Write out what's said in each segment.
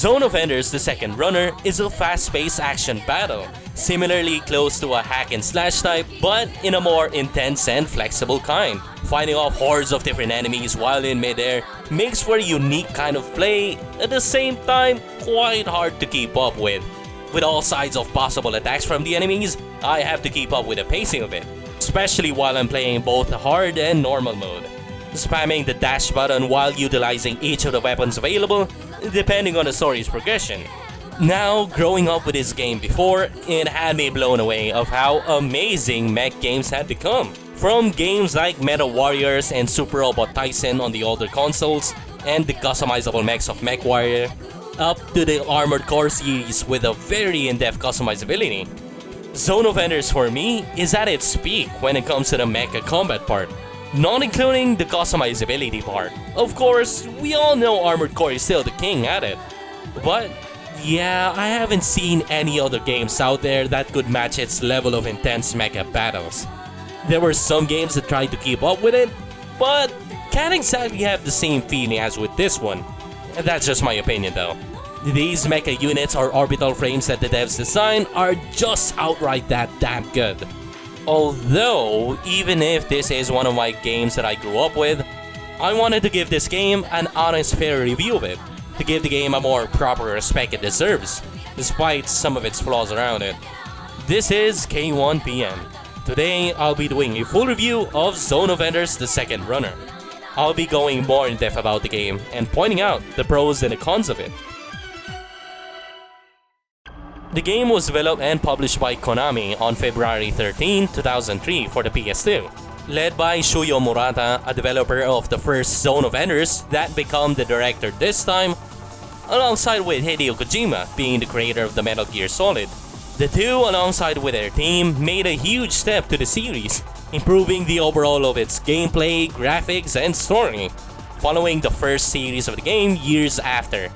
Zone of Enders: The Second Runner is a fast-paced action battle, similarly close to a hack and slash type, but in a more intense and flexible kind. Fighting off hordes of different enemies while in midair makes for a unique kind of play, at the same time quite hard to keep up with. With all sides of possible attacks from the enemies, I have to keep up with the pacing of it, especially while I'm playing both hard and normal mode. Spamming the dash button while utilizing each of the weapons available, depending on the story's progression. Now, growing up with this game before, it had me blown away of how amazing mech games had become. From games like Meta Warriors and Super Robot Tyson on the older consoles, and the customizable mechs of Mech Warrior, up to the Armored Core series with a very in-depth customizability. Zone of Enders for me is at its peak when it comes to the mecha combat part, not including the customizability part. Of course, we all know Armored Core is still the king at it. But yeah, I haven't seen any other games out there that could match its level of intense mecha battles. There were some games that tried to keep up with it, but can't exactly have the same feeling as with this one. That's just my opinion though. These mecha units or orbital frames that the devs design are just outright that damn good. Although, even if this is one of my games that I grew up with, I wanted to give this game an honest fair review of it, to give the game a more proper respect it deserves, despite some of its flaws around it. This is K1PM. Today, I'll be doing a full review of Zone of Enders: The Second Runner. I'll be going more in depth about the game and pointing out the pros and the cons of it. The game was developed and published by Konami on February 13, 2003 for the PS2. Led by Shuyo Murata, a developer of the first Zone of Enders that became the director this time, alongside with Hideo Kojima being the creator of the Metal Gear Solid. The two, alongside with their team, made a huge step to the series, improving the overall of its gameplay, graphics, and story, following the first series of the game years after.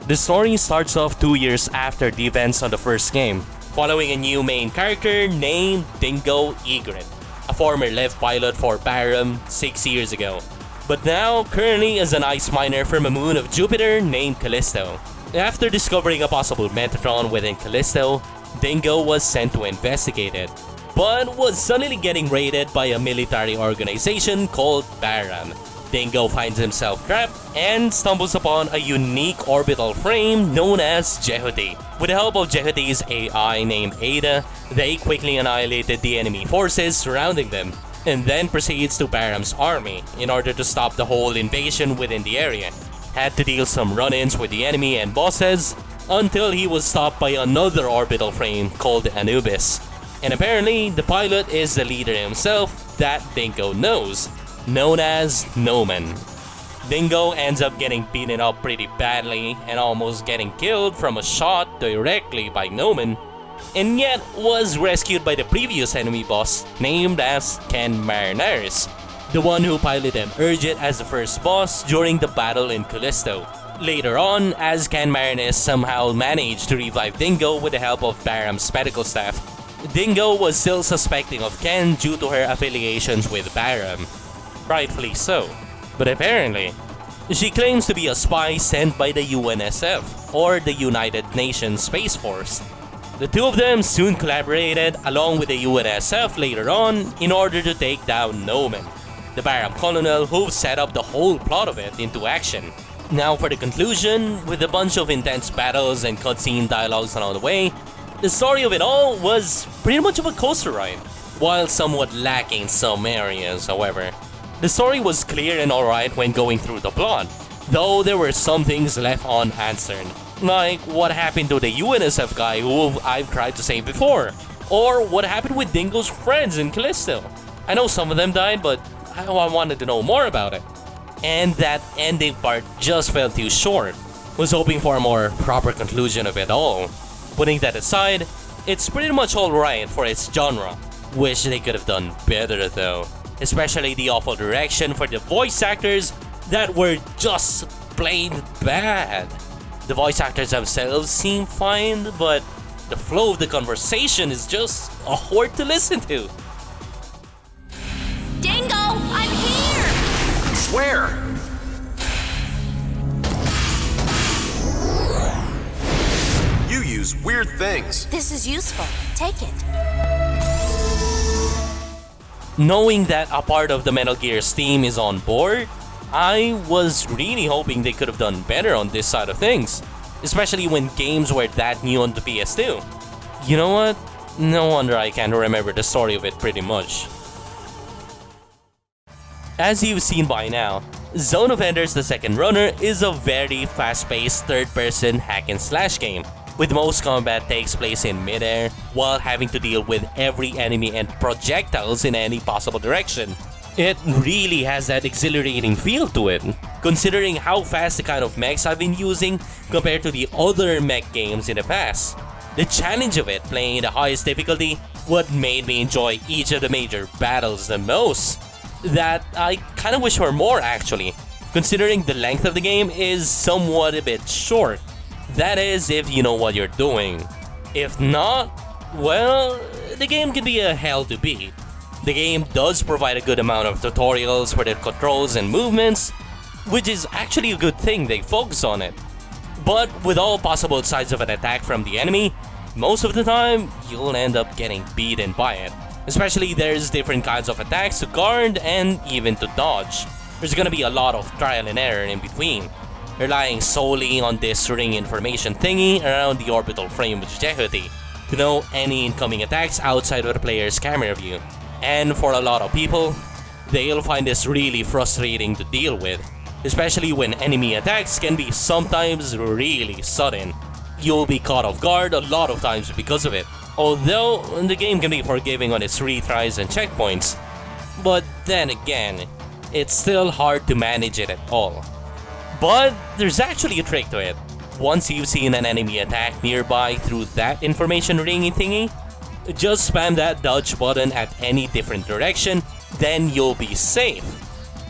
The story starts off 2 years after the events on the first game, following a new main character named Dingo Egret, a former left pilot for Barum 6 years ago, but now currently is an ice miner from a moon of Jupiter named Callisto. After discovering a possible Metatron within Callisto, Dingo was sent to investigate it, but was suddenly getting raided by a military organization called Barum. Dingo finds himself trapped and stumbles upon a unique orbital frame known as Jehuti. With the help of Jehuti's AI named Ada, they quickly annihilated the enemy forces surrounding them, and then proceeds to Barum's army in order to stop the whole invasion within the area. Had to deal some run-ins with the enemy and bosses, until he was stopped by another orbital frame called Anubis. And apparently, the pilot is the leader himself that Dingo knows, known as Noman. Dingo ends up getting beaten up pretty badly and almost getting killed from a shot directly by Noman, and yet was rescued by the previous enemy boss named as Ken Mariners, the one who piloted Urget as the first boss during the battle in Callisto. Later on, as Ken Mariners somehow managed to revive Dingo with the help of Barum's medical staff, Dingo was still suspecting of Ken due to her affiliations with Barum. Rightfully so, but apparently, she claims to be a spy sent by the UNSF, or the United Nations Space Force. The two of them soon collaborated along with the UNSF later on in order to take down Noman, the Barum colonel who set up the whole plot of it into action. Now for the conclusion, with a bunch of intense battles and cutscene dialogues along the way, the story of it all was pretty much of a coaster ride, while somewhat lacking in some areas, however. The story was clear and alright when going through the plot, though there were some things left unanswered, like what happened to the UNSF guy who I've tried to save before, or what happened with Dingo's friends in Callisto. I know some of them died, but I wanted to know more about it. And that ending part just felt too short. Was hoping for a more proper conclusion of it all. Putting that aside, it's pretty much alright for its genre. Wish they could have done better though. Especially the awful direction for the voice actors that were just plain bad. The voice actors themselves seem fine, but the flow of the conversation is just a horde to listen to. Dingo, I'm here! Where? things. This is useful. Take it. Knowing that a part of the Metal Gear's team is on board, I was really hoping they could have done better on this side of things, especially when games were that new on the PS2. You know what? No wonder I can't remember the story of it pretty much. As you've seen by now, Zone of Enders: The Second Runner is a very fast-paced third-person hack-and-slash game, with most combat takes place in midair, while having to deal with every enemy and projectiles in any possible direction. It really has that exhilarating feel to it, considering how fast the kind of mechs I've been using compared to the other mech games in the past. The challenge of it, playing in the highest difficulty, what made me enjoy each of the major battles the most. That I kinda wish for more actually, considering the length of the game is somewhat a bit short. That is, if you know what you're doing. If not, well, the game can be a hell to beat. The game does provide a good amount of tutorials for the controls and movements, which is actually a good thing they focus on it. But with all possible sides of an attack from the enemy, most of the time, you'll end up getting beaten by it. Especially there's different kinds of attacks to guard and even to dodge. There's gonna be a lot of trial and error in between, relying solely on this ring information thingy around the orbital frame of Jehuti to know any incoming attacks outside of the player's camera view. And for a lot of people, they'll find this really frustrating to deal with, especially when enemy attacks can be sometimes really sudden. You'll be caught off guard a lot of times because of it. Although, the game can be forgiving on its retries and checkpoints, but then again, it's still hard to manage it at all. But there's actually a trick to it. Once you've seen an enemy attack nearby through that information ringing thingy, just spam that dodge button at any different direction, then you'll be safe.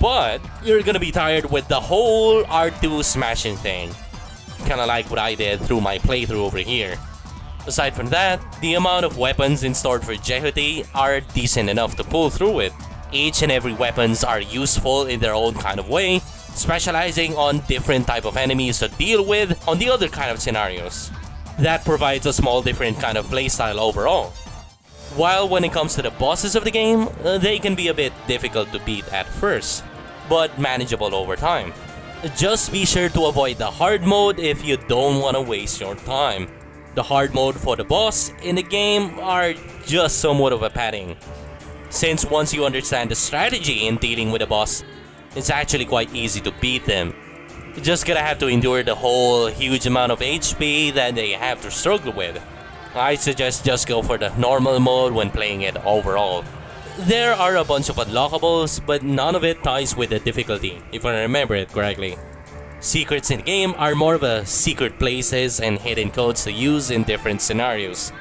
But you're gonna be tired with the whole R2 smashing thing. Kinda like what I did through my playthrough over here. Aside from that, the amount of weapons installed for Jehuti are decent enough to pull through it. Each and every weapons are useful in their own kind of way, specializing on different type of enemies to deal with on the other kind of scenarios. That provides a small different kind of playstyle overall. While when it comes to the bosses of the game, they can be a bit difficult to beat at first, but manageable over time. Just be sure to avoid the hard mode if you don't want to waste your time. The hard mode for the boss in the game are just somewhat of a padding, since once you understand the strategy in dealing with a boss, it's actually quite easy to beat them. You're just gonna have to endure the whole huge amount of HP that they have to struggle with. I suggest just go for the normal mode when playing it overall. There are a bunch of unlockables, but none of it ties with the difficulty, if I remember it correctly. Secrets in the game are more of a secret places and hidden codes to use in different scenarios.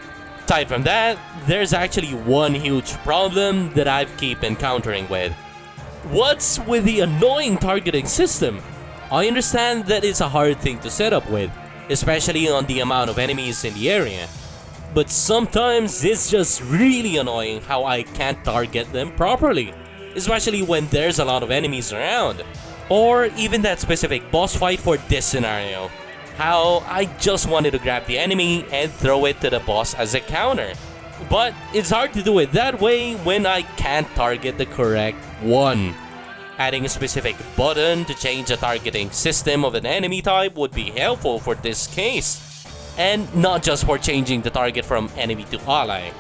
Aside from that, there's actually one huge problem that I've keep encountering with. What's with the annoying targeting system? I understand that it's a hard thing to set up with, especially on the amount of enemies in the area. But sometimes it's just really annoying how I can't target them properly, especially when there's a lot of enemies around. Or even that specific boss fight for this scenario, how I just wanted to grab the enemy and throw it to the boss as a counter. But it's hard to do it that way when I can't target the correct one. Adding a specific button to change the targeting system of an enemy type would be helpful for this case. And not just for changing the target from enemy to ally.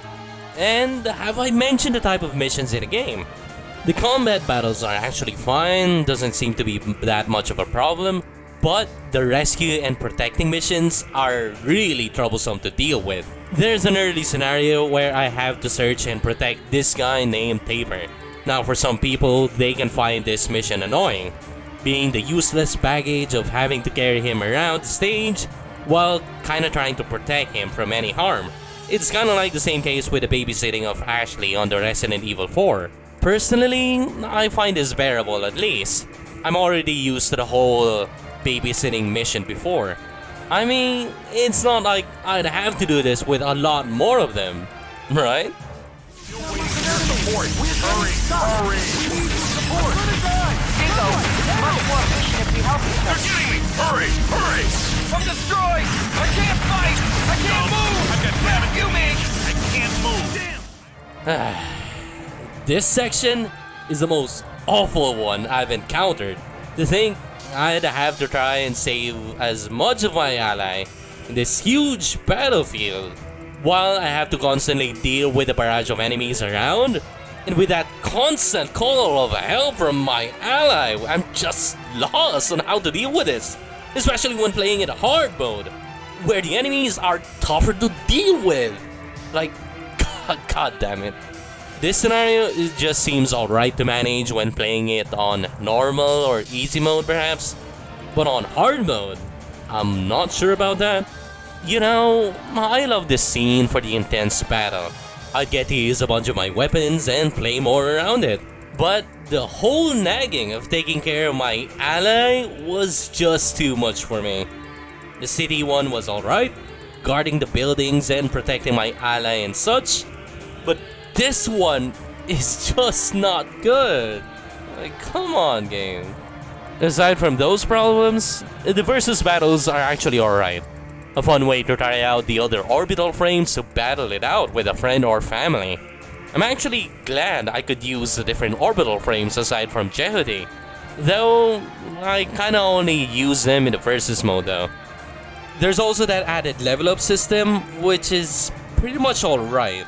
And have I mentioned the type of missions in the game? The combat battles are actually fine, doesn't seem to be that much of a problem, but the rescue and protecting missions are really troublesome to deal with. There's an early scenario where I have to search and protect this guy named Tabor. Now for some people, they can find this mission annoying, being the useless baggage of having to carry him around the stage while kinda trying to protect him from any harm. It's kinda like the same case with the babysitting of Ashley on the Resident Evil 4. Personally, I find this bearable at least. I'm already used to the whole babysitting mission before. I mean, it's not like I'd have to do this with a lot more of them, right? Support! Hurry! Hurry! We need support! Dingo, much more efficient if we help each other. They're getting me! Hurry! Hurry! I'm destroyed! I can't fight! I can't move! Grabbing you, man! I can't move! Damn! This section is the most awful one I've encountered. To think I'd have to try and save as much of my ally in this huge battlefield, while I have to constantly deal with the barrage of enemies around, and with that constant call of help from my ally, I'm just lost on how to deal with this, especially when playing in hard mode, where the enemies are tougher to deal with. Like, God damn it. This scenario it just seems alright to manage when playing it on normal or easy mode perhaps, but on hard mode, I'm not sure about that. You know, I love this scene for the intense battle. I get to use a bunch of my weapons and play more around it, but the whole nagging of taking care of my ally was just too much for me. The city one was alright, guarding the buildings and protecting my ally and such, but this one is just not good. Like, come on, game. Aside from those problems, the versus battles are actually alright. A fun way to try out the other orbital frames to battle it out with a friend or family. I'm actually glad I could use the different orbital frames aside from Jehudi, though I kinda only use them in the versus mode though. There's also that added level up system, which is pretty much alright.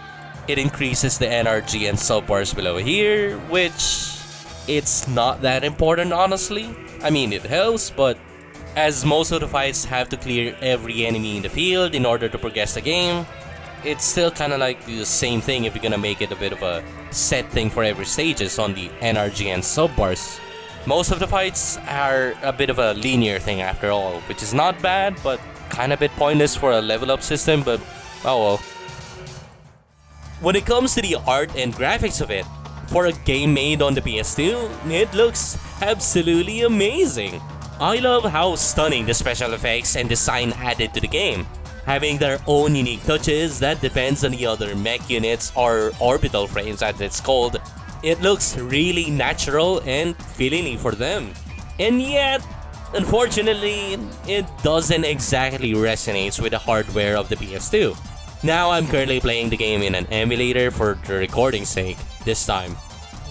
It increases the NRG and subbars below here, which it's not that important honestly. I mean, it helps, but as most of the fights have to clear every enemy in the field in order to progress the game, it's still kinda like the same thing if you're gonna make it a bit of a set thing for every stages on the NRG and subbars. Most of the fights are a bit of a linear thing after all, which is not bad, but kinda a bit pointless for a level up system, but oh well. When it comes to the art and graphics of it, for a game made on the PS2, it looks absolutely amazing. I love how stunning the special effects and design added to the game, having their own unique touches that depends on the other mech units or orbital frames as it's called. It looks really natural and feeling for them. And yet, unfortunately, it doesn't exactly resonate with the hardware of the PS2. Now I'm currently playing the game in an emulator for the recording's sake this time,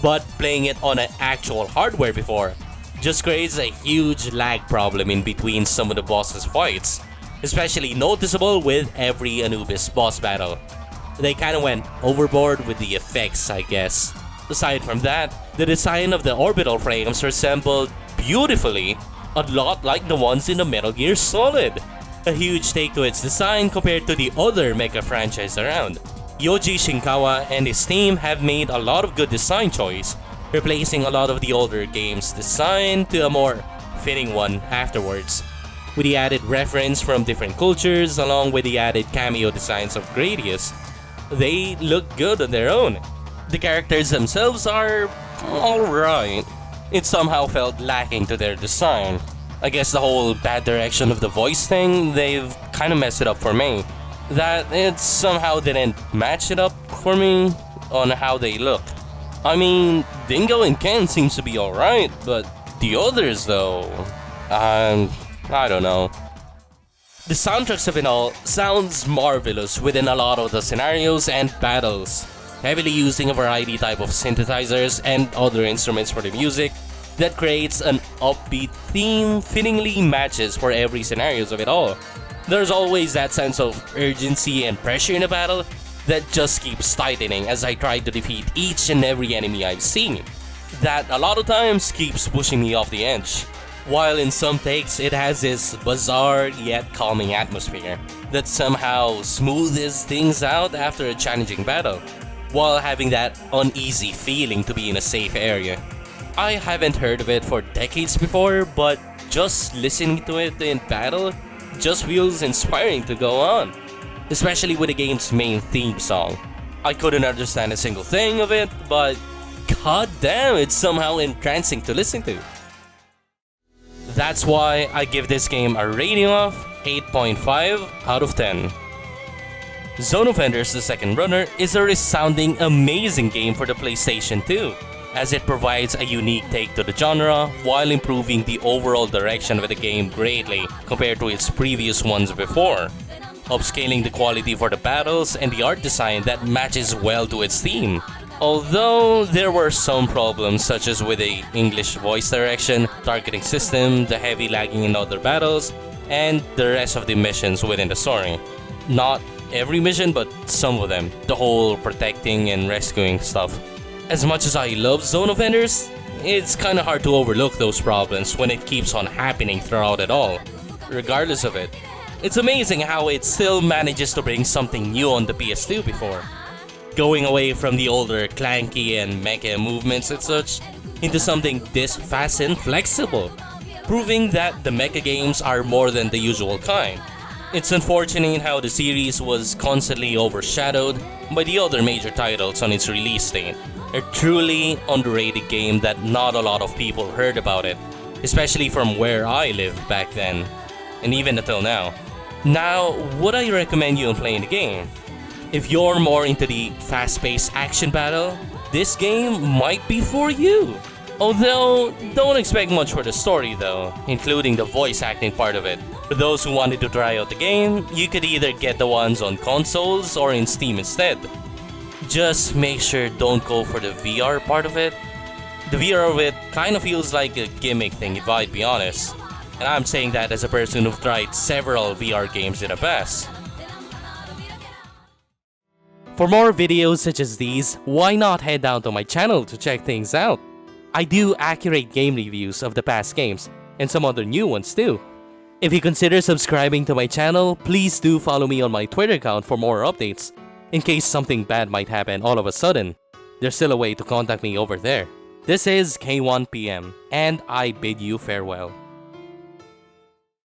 but playing it on an actual hardware before just creates a huge lag problem in between some of the boss's fights, especially noticeable with every Anubis boss battle. They kinda went overboard with the effects, I guess. Aside from that, the design of the orbital frames resembled beautifully a lot like the ones in the Metal Gear Solid. A huge take to its design compared to the other mecha franchise around. Yoji Shinkawa and his team have made a lot of good design choice, replacing a lot of the older game's design to a more fitting one afterwards. With the added reference from different cultures along with the added cameo designs of Gradius, they look good on their own. The characters themselves are alright. It somehow felt lacking to their design. I guess the whole bad direction of the voice thing, they've kinda messed it up for me. That it somehow didn't match it up for me on how they look. I mean, Dingo and Ken seems to be alright, but the others though, I don't know. The soundtracks of it all sounds marvelous within a lot of the scenarios and battles, heavily using a variety type of synthesizers and other instruments for the music that creates an upbeat theme fittingly matches for every scenarios of it all. There's always that sense of urgency and pressure in a battle that just keeps tightening as I try to defeat each and every enemy I've seen. That a lot of times keeps pushing me off the edge. While in some takes it has this bizarre yet calming atmosphere that somehow smoothes things out after a challenging battle, while having that uneasy feeling to be in a safe area. I haven't heard of it for decades before, but just listening to it in battle just feels inspiring to go on, especially with the game's main theme song. I couldn't understand a single thing of it, but god damn, it's somehow entrancing to listen to. That's why I give this game a rating of 8.5 out of 10. Zone of Enders: The Second Runner is a resounding amazing game for the PlayStation 2, as it provides a unique take to the genre while improving the overall direction of the game greatly compared to its previous ones before. upscaling the quality for the battles and the art design that matches well to its theme. Although there were some problems such as with the English voice direction, targeting system, the heavy lagging in other battles, and the rest of the missions within the story. Not every mission, but some of them. The whole protecting and rescuing stuff. As much as I love Zone of Enders, it's kinda hard to overlook those problems when it keeps on happening throughout it all. Regardless of it, it's amazing how it still manages to bring something new on the PS2 before. Going away from the older clanky and mecha movements and such, into something this fast and flexible. Proving that the mecha games are more than the usual kind. It's unfortunate how the series was constantly overshadowed by the other major titles on its release date. A truly underrated game that not a lot of people heard about it, especially from where I lived back then, and even until now. Now, would I recommend you playing the game? If you're more into the fast-paced action battle, this game might be for you. Although, don't expect much for the story though, including the voice acting part of it. For those who wanted to try out the game, you could either get the ones on consoles or in Steam instead. Just make sure don't go for the VR part of it. The VR of it kinda feels like a gimmick thing if I'd be honest. And I'm saying that as a person who've tried several VR games in the past. For more videos such as these, why not head down to my channel to check things out? I do accurate game reviews of the past games, and some other new ones too. If you consider subscribing to my channel, please do follow me on my Twitter account for more updates. In case something bad might happen all of a sudden, there's still a way to contact me over there. This is K1PM, and I bid you farewell.